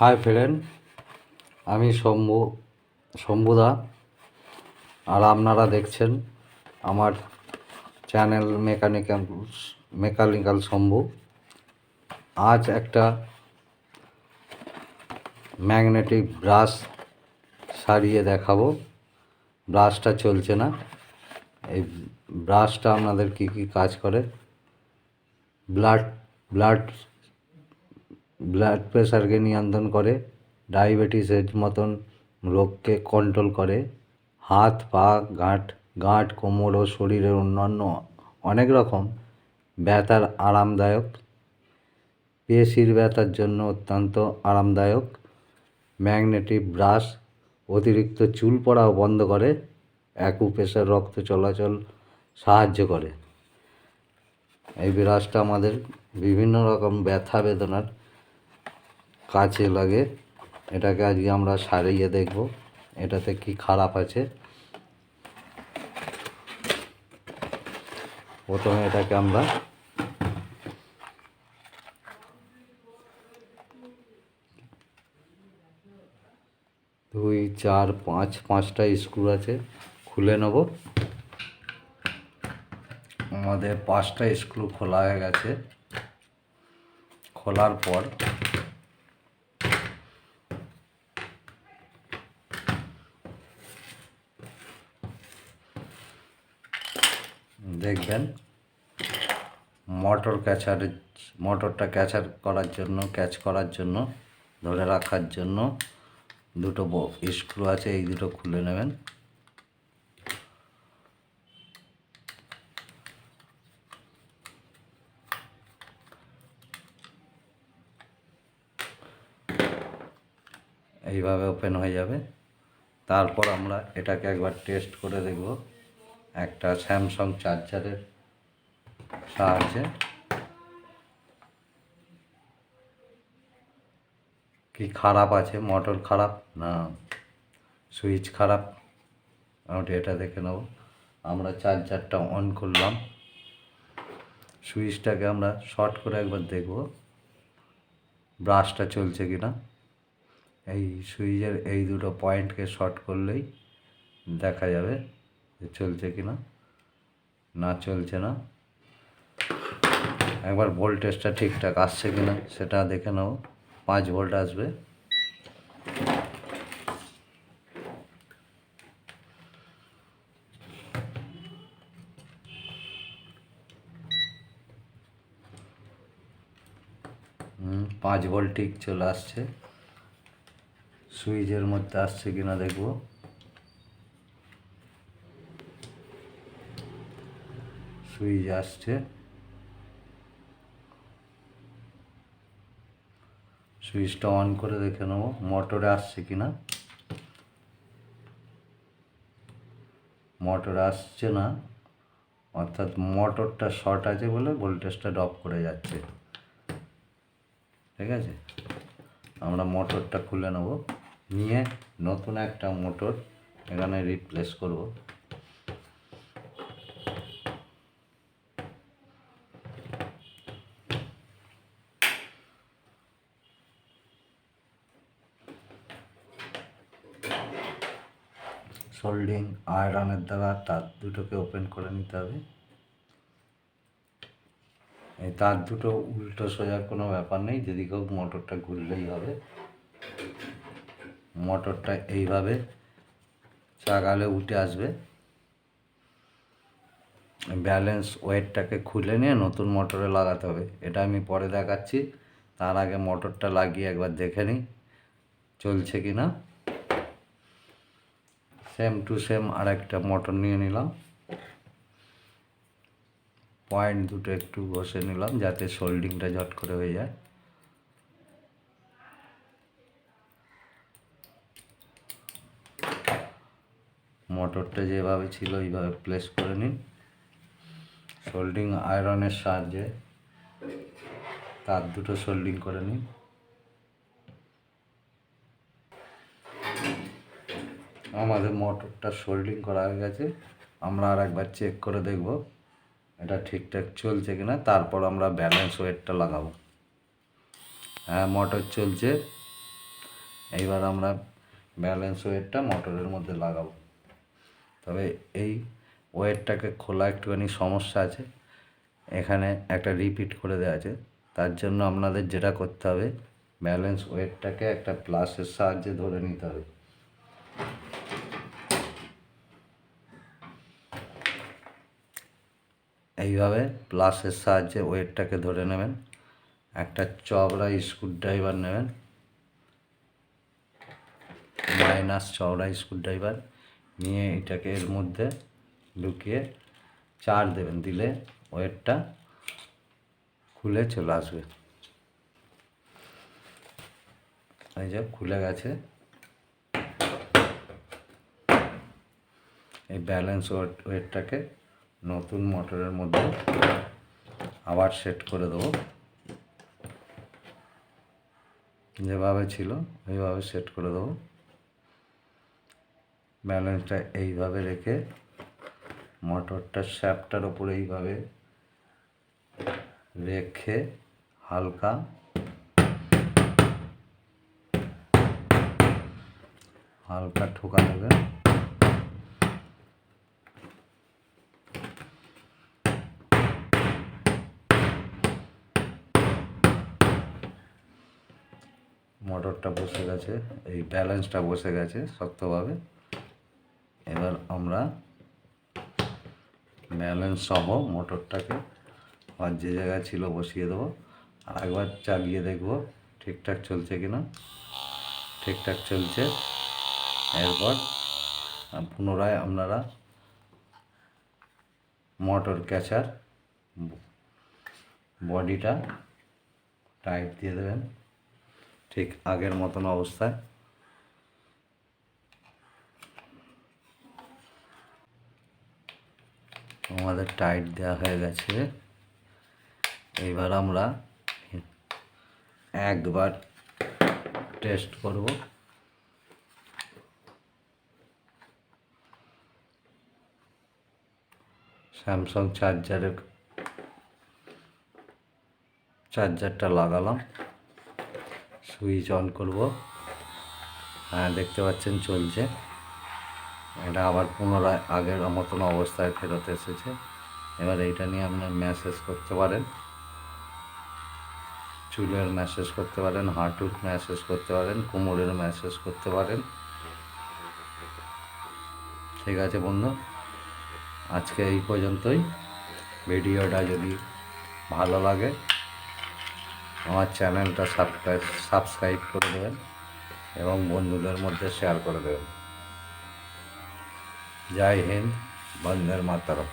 Hi friend, আমি শম্ভুদা, আর আপনারা দেখছেন আমার চ্যানেল মেকানিক্যাল শম্ভু। আজ একটা ম্যাগনেটিক ব্রাশ সারিয়ে দেখাবো। ব্রাশটা চলছে না। এই ব্রাশটা আপনাদের কি কাজ করে? ব্লাড ব্লাড ব্লাড প্রেশারকে নিয়ন্ত্রণ করে, ডায়াবেটিসের মতন রোগকে কন্ট্রোল করে, হাত পা গাঁট কোমর ও শরীরের অন্যান্য অনেক রকম ব্যথার আরামদায়ক, পেশির ব্যথার জন্য অত্যন্ত আরামদায়ক। ম্যাগনেটিক ব্রাশ অতিরিক্ত চুল পড়াও বন্ধ করে, অ্যাকুপ্রেশার রক্ত চলাচল সাহায্য করে। এই ব্রাশটা আমাদের বিভিন্ন রকম ব্যথা বেদনার কাজে লাগে। এটাকে আজকে আমরা সারিয়ে দেখব এটাতে কি খারাপ আছে। প্রথমে এটাকে আমরা দুই চার পাঁচটা স্ক্রু আছে, খুলে নেব। আমাদের 5টা স্ক্রু খোলা হয়ে গেছে। খোলার পর দেখবেন মোটরটা ক্যাচ করার জন্য ধরে রাখার জন্য দুটো স্ক্রু আছে, এই দুটো খুলে নেবেন। এইভাবে ওপেন হয়ে যাবে। তারপর আমরা এটাকে একবার টেস্ট করে দেখব একটা স্যামসাং চার্জারের সাহায্যে। কি খারাপ আছে, মোটর খারাপ না সুইচ খারাপ, আমরা এটা দেখে নেব। আমরা চার্জারটা অন করলাম, সুইচটাকে আমরা শর্ট করে একবার দেখব ব্রাশটা চলছে কি না। এই সুইচের এই দুটো পয়েন্টকে শর্ট করলেই দেখা যাবে যে চলছে কি না চলছে না। একবার ভোল্টেজটা ঠিকঠাক আসছে কি না সেটা দেখে নেব। 5 ভোল্ট আসবে। পাঁচ ভোল্ট ঠিক চলে আসছে। সুইচের মধ্যে আসছে কিনা দেখব। সুইচ আসছে, সুইচটা অন করে দেখে নেব মোটরে আসছে কিনা। মোটরে আসছে না, অর্থাৎ মোটরটা শর্ট আছে বলে ভোল্টেজটা ড্রপ করে যাচ্ছে। ঠিক আছে, আমরা মোটরটা খুলে নেব, নিয়ে নতুন একটা মোটর এখানে রিপ্লেস করব। সোল্ডিং আয়রনের দ্বারা তার দুটোকে ওপেন করে নিতে হবে। এই তার দুটো উল্টো সোজার কোনো ব্যাপার নেই, যেদিকে হোক মোটরটা ঘুরলেই হবে। মোটরটা এইভাবে চাগালে উঠে আসবে। ব্যালেন্স ওয়েটটাকে খুলে নিয়ে নতুন মোটরে লাগাতে হবে। এটা আমি পরে দেখাচ্ছি, তার আগে মোটরটা লাগিয়ে একবার দেখে নিই চলছে কি না। সেম টু সেম আর একটা মোটর নিয়ে নিলাম, পয়েন্ট দুটো একটু ঘষে নিলাম যাতে সোল্ডিংটা ঝট করে হয়ে যায়। মোটরটা যেভাবে ছিল এইভাবে প্লেস করে নিন। সোল্ডিং আয়রনের সাহায্যে তার দুটো সোল্ডিং করে নিন। আমাদের মোটরটা সোল্ডিং করা হয়ে গেছে। আমরা আর একবার চেক করে দেখব এটা ঠিকঠাক চলছে কিনা, তারপর আমরা ব্যালেন্স ওয়েটটা লাগাবো। হ্যাঁ, মোটর চলছে, এইবার আমরা ব্যালেন্স ওয়েটটা মোটরের মধ্যে লাগাবো। তবে এই ওয়েটটাকে খোলা একটুখানি সমস্যা আছে, এখানে একটা রিপিট করে দেওয়া আছে। তার জন্য আপনাদের যেটা করতে হবে, ব্যালেন্স ওয়েটটাকে একটা প্লাসের সাহায্যে ধরে নিতে হবে। এইভাবে প্লাসের সাহায্যে ওয়েটটাকে ধরে নেবেন। একটা চওড়া স্ক্রুড্রাইভার নেবেন, মাইনাস চওড়া স্ক্রুড্রাইভার নিয়ে এটাকে এর মধ্যে ঢুকিয়ে চার দেবেন, দিলে ওয়েটটা খুলে চলে আসবে। এই যে খুলে গেছে। এই ব্যালেন্স ওয়েটটাকে নতুন মোটরের মধ্যে আবার সেট করে দেবো। যেভাবে ছিল ওইভাবে সেট করে দেবো। ব্যালেন্সটা এইভাবে রেখে মোটরটার শ্যাফটটার ওপরে এইভাবে রেখে হালকা হালকা ঠোকা দেবেন। মোটরটা বসে গেছে, এই ব্যালেন্সটা বসে গেছে শক্তভাবে। এবার আমরা ব্যালেন্স সহ মোটরটাকে আর যে জায়গায় ছিল বসিয়ে দেবো। আর একবার চালিয়ে দেখবো ঠিকঠাক চলছে কিনা। ঠিকঠাক চলছে। এরপর পুনরায় আপনারা মোটর ক্যাচার বডিটা টাইট দিয়ে দেবেন ঠিক আগের মতন অবস্থায়। আমাদের টাইট দেওয়া হয়ে গেছে। এইবার আমরা একবার টেস্ট করব। স্যামসাং চার্জারটা লাগালাম, সুইচ অন করব। হ্যাঁ, দেখতে পাচ্ছেন চলছে। এটা আবার পুনরায় আগের মতন অবস্থায় ফেরত এসেছে। এবার এইটা নিয়ে আপনার ম্যাসেজ করতে পারেন, চুলের ম্যাসেজ করতে পারেন, হাঁটুর ম্যাসেজ করতে পারেন, কোমরের ম্যাসেজ করতে পারেন। ঠিক আছে বন্ধু, আজকে এই পর্যন্তই। ভিডিওটা যদি ভালো লাগে আমার চ্যানেলটা সাবস্ক্রাইব করে দেবেন এবং বন্ধুদের মধ্যে শেয়ার করে দেবেন। জয় হিন্দ, বন্দে মাতরম।